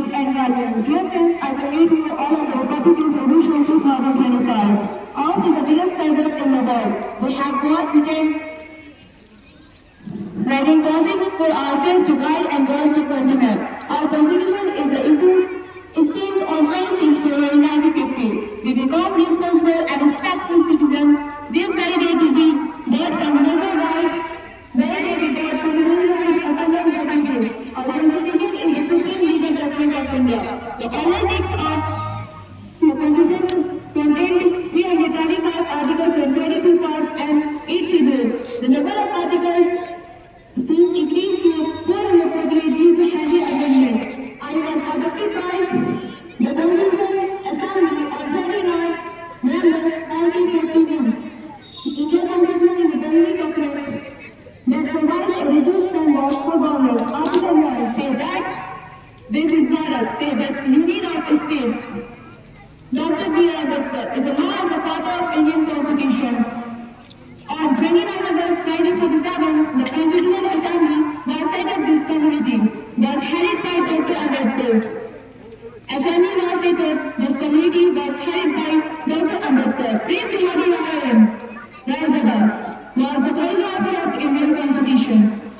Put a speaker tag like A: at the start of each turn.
A: its environment. Dear friends, I congratulate you all on the Republic Resolution 2025. Ours is the biggest project in the world. We have got written writing possible for ourselves to guide and work to continue. Our constitution is the states on 26 January 1950. We become responsible and respectful citizens. This very day to be there fundamental rights, very day we get fundamental rights upon the people. Our constitution is the supreme legal document of India. The analytics of the constitution contains 335 articles and 22 parts and 8 schedules. The number of articles since increased to 448 due to heavy amendments. I was adopted by the Constitutional Assembly on 29 November 1951. The Indian Constitution is the only document that provides a reduced standard for government. Article 1 says that this is Bharat, says that unit of states. Dr. B. Ambedkar is a law as a part of Indian Constitution. On 29 August 1947, the Constitutional Assembly was set up this committee, was headed by Dr. Ambedkar. Assembly was set up, this committee was headed by Dr. Ambedkar. Prem Bihari Rajabha was the choreographer of the Indian Constitution.